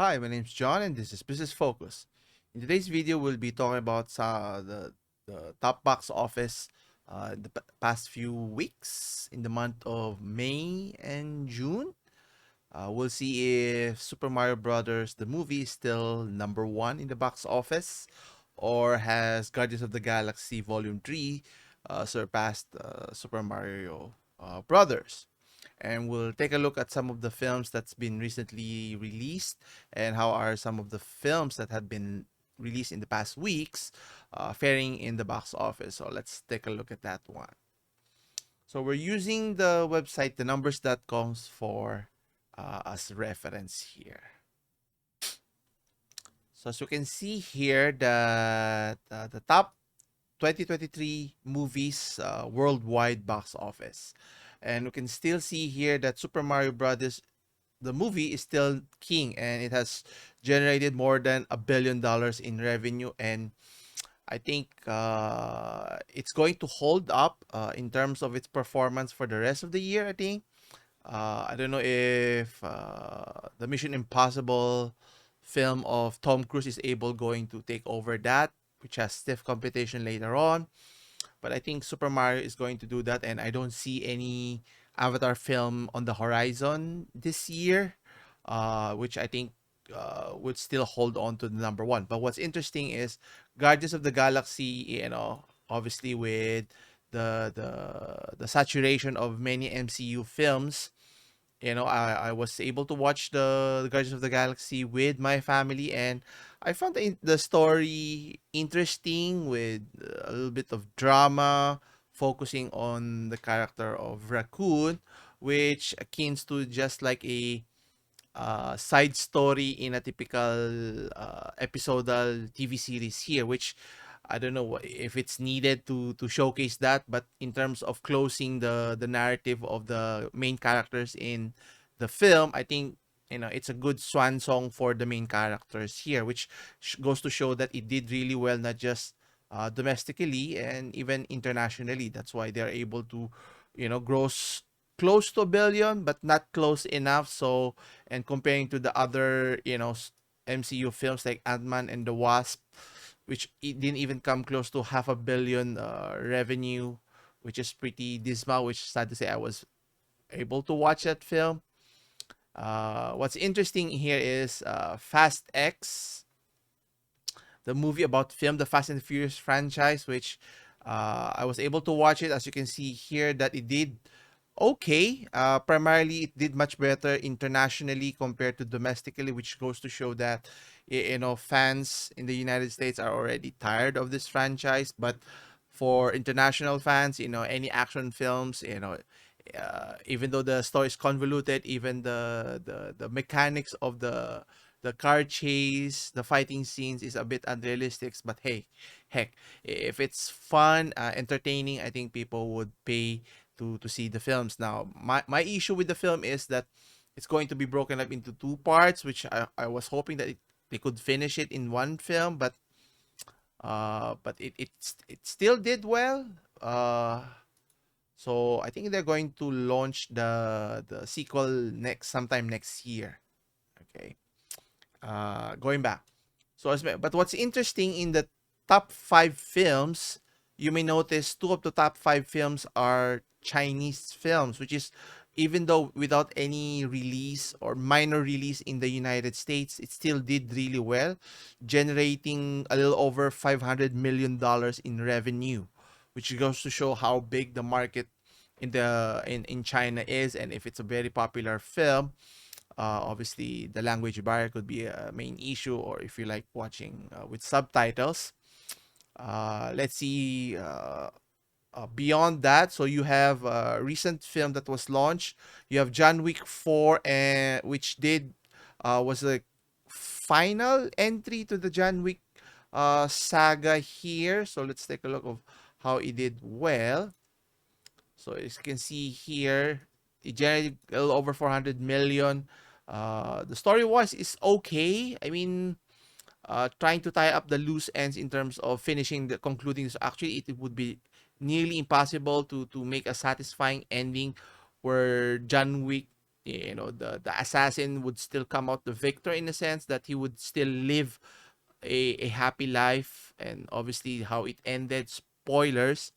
Hi, my name is John and this is Business Focus. In today's video, we'll be talking about the top box office in the past few weeks in the month of May and June. We'll see if Super Mario Brothers, the movie, is still number one in the box office or has Guardians of the Galaxy Volume 3 surpassed Super Mario Brothers. And we'll take a look at some of the films that's been recently released and how are some of the films that have been released in the past weeks faring in the box office. So let's take a look at that one. So we're using the website thenumbers.com for as reference here. So as you can see here that the top 2023 movies worldwide box office. And we can still see here that Super Mario Brothers the movie is still king and it has generated more than $1 billion in revenue, and I think it's going to hold up in terms of its performance for the rest of the year. I think I don't know if the Mission Impossible film of Tom Cruise is able going to take over that, which has stiff competition later on. But I think Super Mario is going to do that, and I don't see any Avatar film on the horizon this year, which I think would still hold on to the number one. But what's interesting is Guardians of the Galaxy, obviously with the saturation of many MCU films, I was able to watch the Guardians of the Galaxy with my family, and I found the story interesting with a little bit of drama, focusing on the character of Raccoon, which akin to just like a side story in a typical episodal TV series here, which I don't know if it's needed to showcase that, but in terms of closing the narrative of the main characters in the film, I think it's a good swan song for the main characters here, which goes to show that it did really well, not just domestically and even internationally. That's why they're able to, gross close to a billion, but not close enough. So, and comparing to the other, MCU films like Ant-Man and the Wasp, which it didn't even come close to half a billion revenue, which is pretty dismal, which sad to say I was able to watch that film. What's interesting here is Fast X, the movie about film, the Fast and Furious franchise, which I was able to watch it. As you can see here, that it did okay. Primarily, it did much better internationally compared to domestically, which goes to show that fans in the United States are already tired of this franchise. But for international fans, any action films, even though the story is convoluted, even the mechanics of the car chase, the fighting scenes is a bit unrealistic. But hey, heck, if it's fun, entertaining, I think people would pay to see the films. Now, my issue with the film is that it's going to be broken up into two parts, which I was hoping that they could finish it in one film, but it still did well. So I think they're going to launch the sequel next sometime next year. Okay. Going back. But what's interesting in the top five films, you may notice two of the top five films are Chinese films, which is even though without any release or minor release in the United States, it still did really well, generating a little over $500 million in revenue, which goes to show how big the market in China is, and if it's a very popular film. Obviously, the language barrier could be a main issue, or if you like watching with subtitles. Let's see. Beyond that, so you have a recent film that was launched. You have John Wick 4, and which did was the final entry to the John Wick saga here. So let's take a look of how it did well. So as you can see here, it generated a little over 400 million. The story wise is okay. I mean, trying to tie up the loose ends in terms of finishing the concluding this. Actually, it would be nearly impossible to make a satisfying ending where John Wick the assassin would still come out the victor, in a sense that he would still live a happy life. And obviously how it ended, spoilers,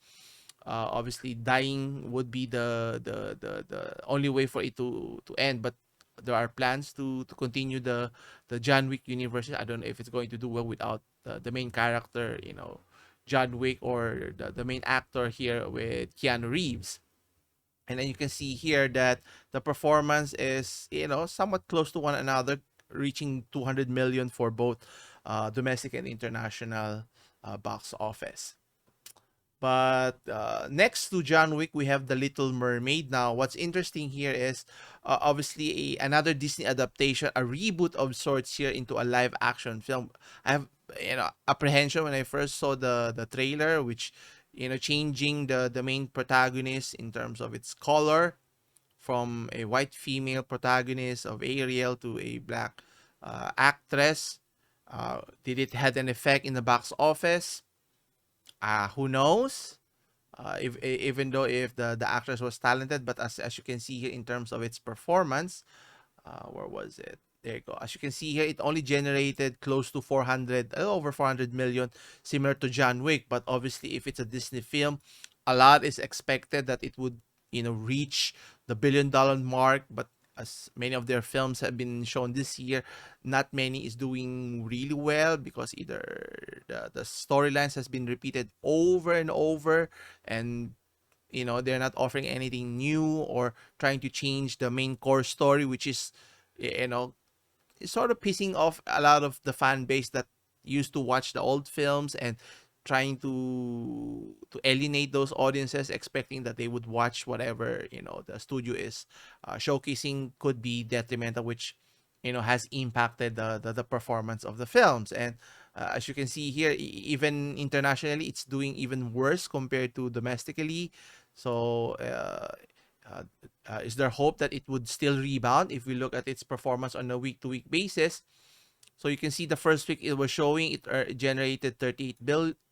obviously dying would be the only way for it to end. But there are plans to continue the John Wick universe. I don't know if it's going to do well without the main character, John Wick, or the main actor here with Keanu Reeves. And then you can see here that the performance is, somewhat close to one another, reaching 200 million for both domestic and international box office. But next to John Wick, we have The Little Mermaid. Now, what's interesting here is obviously another Disney adaptation, a reboot of sorts here into a live action film. I have apprehension when I first saw the trailer, which changing the main protagonist in terms of its color from a white female protagonist of Ariel to a black actress. Did it had an effect in the box office? Who knows? If even though if the actress was talented, but as you can see here in terms of its performance, where was it? There you go. As you can see here, it only generated close to 400, over 400 million, similar to John Wick. But obviously, if it's a Disney film, a lot is expected that it would, reach the billion-dollar mark. But as many of their films have been shown this year, not many is doing really well, because either the storylines has been repeated over and over, and they're not offering anything new or trying to change the main core story, which is sort of pissing off a lot of the fan base that used to watch the old films, and trying to alienate those audiences, expecting that they would watch whatever the studio is showcasing, could be detrimental, which has impacted the performance of the films. And as you can see here, even internationally, it's doing even worse compared to domestically. So uh, is there hope that it would still rebound if we look at its performance on a week-to-week basis? So you can see the first week it was showing, it generated 38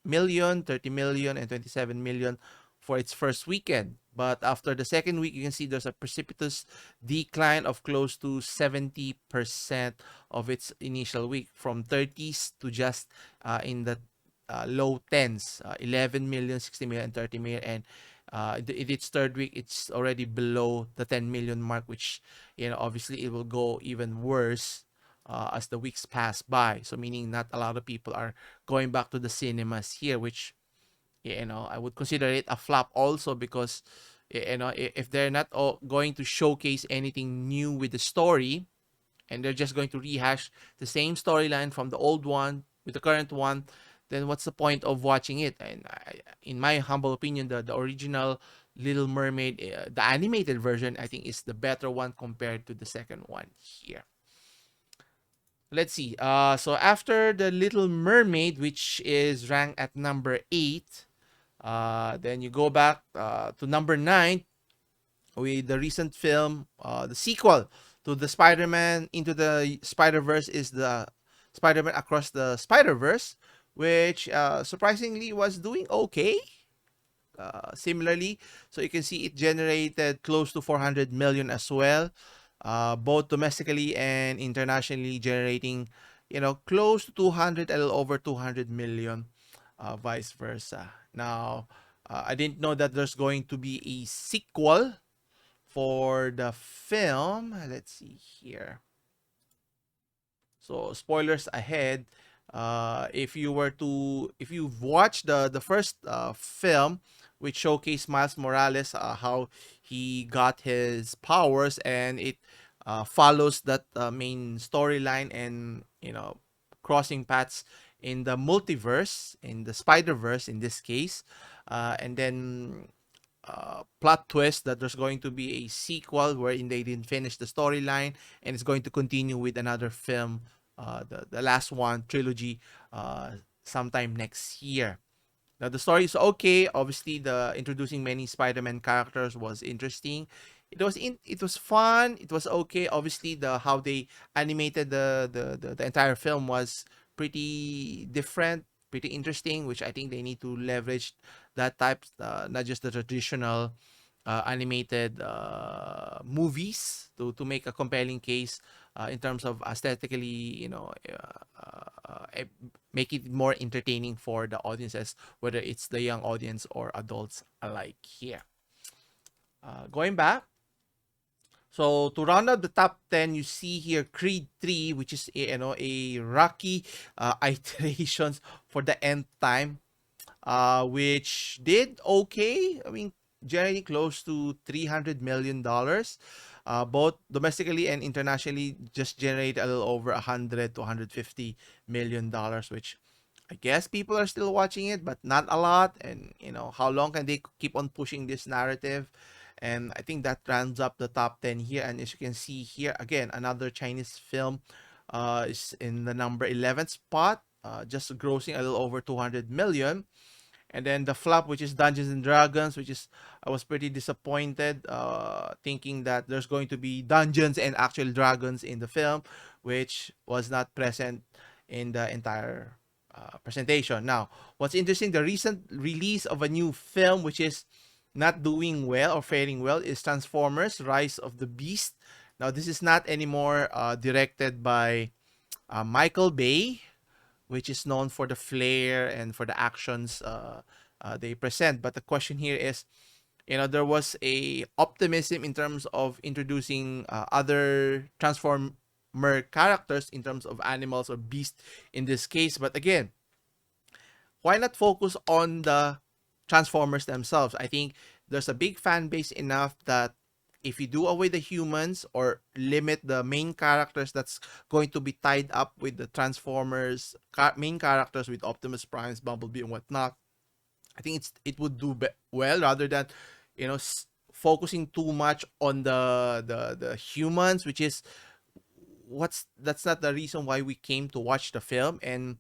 million, 30 million, and 27 million for its first weekend. But after the second week, you can see there's a precipitous decline of close to 70% of its initial week, from 30s to just in the low 10s, 11 million, 60 million, and 30 million. And in its third week, it's already below the 10 million mark, which, obviously it will go even worse as the weeks pass by. So meaning not a lot of people are going back to the cinemas here, which, I would consider it a flop also, because, if they're not going to showcase anything new with the story, and they're just going to rehash the same storyline from the old one with the current one, then what's the point of watching it? And in my humble opinion, the original Little Mermaid, the animated version, I think is the better one compared to the second one here. Let's see. So after the Little Mermaid, which is ranked at number 8, then you go back to number 9 with the recent film, the sequel to the Spider-Man Into the Spider-Verse, is the Spider-Man Across the Spider-Verse, which surprisingly was doing okay. Similarly, so you can see it generated close to 400 million as well, both domestically and internationally, generating close to 200, a little over 200 million, vice versa. Now, I didn't know that there's going to be a sequel for the film. Let's see here. So spoilers ahead. If you've watched the first film, which showcased Miles Morales, how he got his powers, and it follows that main storyline, and crossing paths in the multiverse, in the Spider Verse in this case, and then plot twist that there's going to be a sequel wherein they didn't finish the storyline, and it's going to continue with another film, the last one, trilogy, sometime next year. Now the story is okay. Obviously, the introducing many Spider-Man characters was interesting. It was fun. It was okay. Obviously, the how they animated the entire film was pretty different, pretty interesting, which I think they need to leverage that type, not just the traditional animated movies to make a compelling case in terms of aesthetically, make it more entertaining for the audiences, whether it's the young audience or adults alike here. Going back, so to round out the top 10, you see here Creed 3, which is a Rocky iterations for the end time, which did okay. I mean, generating close to $300 million, both domestically and internationally, just generate a little over 100 to 150 million dollars, which I guess people are still watching it, but not a lot. And how long can they keep on pushing this narrative? And I think that rounds up the top 10 here. And as you can see here, again, another Chinese film is in the number 11th spot, just grossing a little over 200 million. And then the flop, which is Dungeons and Dragons, which is I was pretty disappointed, thinking that there's going to be dungeons and actual dragons in the film, which was not present in the entire presentation. Now, what's interesting, the recent release of a new film, which is not doing well or faring well, is Transformers: Rise of the Beast. Now, this is not anymore directed by Michael Bay, which is known for the flair and for the actions they present. But the question here is, there was a optimism in terms of introducing other Transformer characters in terms of animals or beasts in this case. But again, why not focus on the Transformers themselves? I think there's a big fan base enough that if you do away the humans or limit the main characters that's going to be tied up with the Transformers main characters with Optimus Prime, Bumblebee, and whatnot, I think it would do well rather than focusing too much on the humans, which is that's not the reason why we came to watch the film. And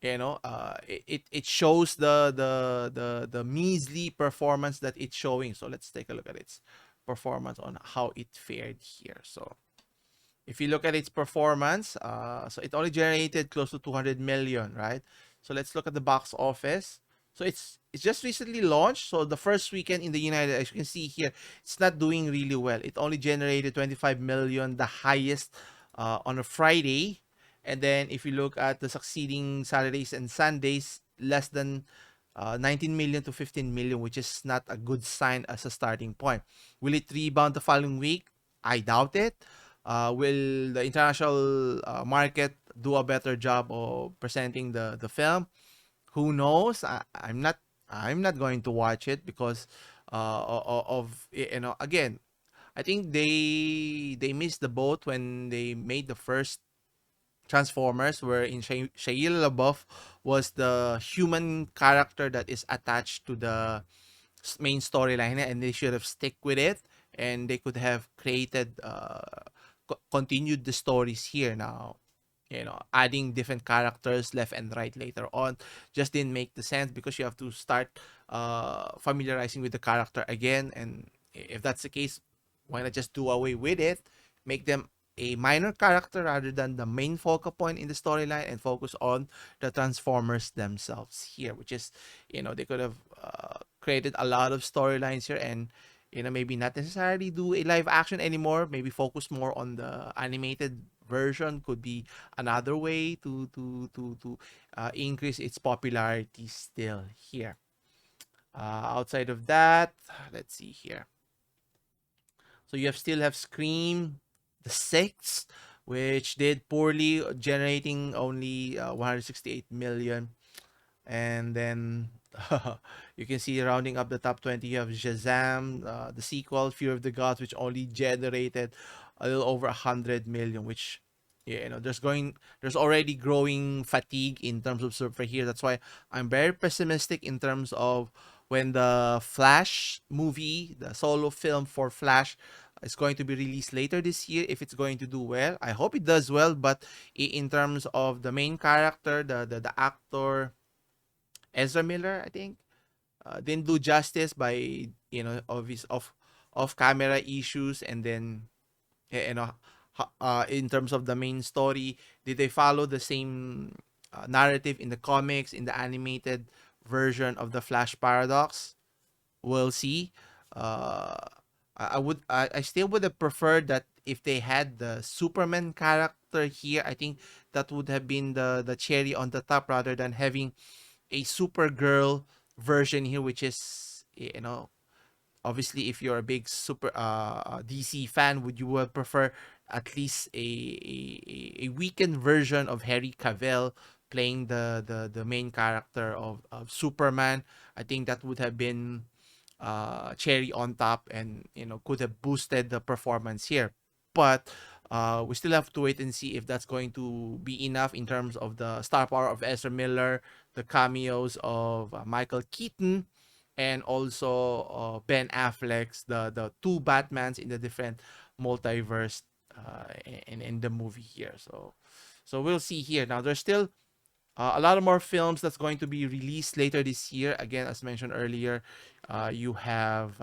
it shows the measly performance that it's showing. So let's take a look at its performance on how it fared here. So if you look at its performance, so it only generated close to 200 million, right? So let's look at the box office. So it's just recently launched. So the first weekend in the United, as you can see here, it's not doing really well. It only generated 25 million, the highest on a Friday. And then if you look at the succeeding Saturdays and Sundays, less than 19 million to 15 million, which is not a good sign as a starting point. Will it rebound the following week? I doubt it. Will the international market do a better job of presenting the film? Who knows? I'm not going to watch it because of again, I think they missed the boat when they made the first Transformers, where in Shia LaBeouf was the human character that is attached to the main storyline, and they should have stick with it, and they could have created continued the stories here. Now, adding different characters left and right later on just didn't make the sense, because you have to start familiarizing with the character again. And if that's the case, why not just do away with it, make them a minor character rather than the main focal point in the storyline, and focus on the Transformers themselves here, which is, they could have created a lot of storylines here, and maybe not necessarily do a live action anymore, maybe focus more on the animated version. Could be another way to increase its popularity still here. Outside of that, let's see here. So you still have Scream, the sixth, which did poorly, generating only 168 million. And then you can see, rounding up the top 20, you have Shazam, the sequel, Fear of the Gods, which only generated a little over 100 million, which, there's already growing fatigue in terms of superhero. That's why I'm very pessimistic in terms of when the Flash movie, the solo film for Flash, is going to be released later this year, if it's going to do well. I hope it does well, but in terms of the main character, the actor Ezra Miller, I think, didn't do justice by, of his off camera issues. And then, in terms of the main story, did they follow the same narrative in the comics, in the animated version of the Flash Paradox? We'll see. Uh, I still would have preferred that if they had the Superman character here. I think that would have been the cherry on the top rather than having a Supergirl version here, which is, obviously, if you're a big super DC fan, would you prefer at least a weakened version of Henry Cavill playing the main character of Superman? I think that would have been cherry on top, and could have boosted the performance here. But we still have to wait and see if that's going to be enough in terms of the star power of Ezra Miller, the cameos of Michael Keaton, and also Ben Affleck's the two Batmans in the different multiverse in the movie here. So we'll see here. Now there's still a lot of more films that's going to be released later this year. Again, as mentioned earlier, you have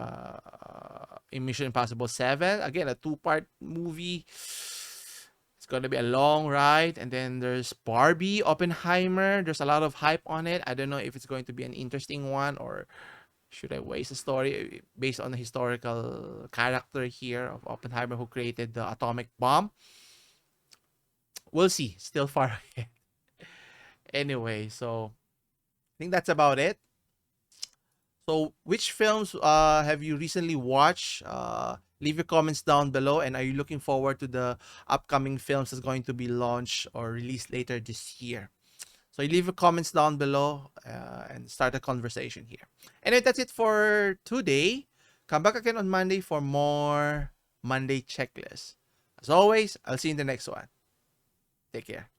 Mission Impossible 7. Again, a two-part movie. It's going to be a long ride. And then there's Barbie, Oppenheimer. There's a lot of hype on it. I don't know if it's going to be an interesting one, or should I waste a story based on the historical character here of Oppenheimer who created the atomic bomb. We'll see. Still far ahead. Anyway, so I think that's about it. So, which films have you recently watched? Leave your comments down below. And are you looking forward to the upcoming films that's going to be launched or released later this year? So, you leave your comments down below and start a conversation here. Anyway, that's it for today. Come back again on Monday for more Monday checklist. As always, I'll see you in the next one. Take care.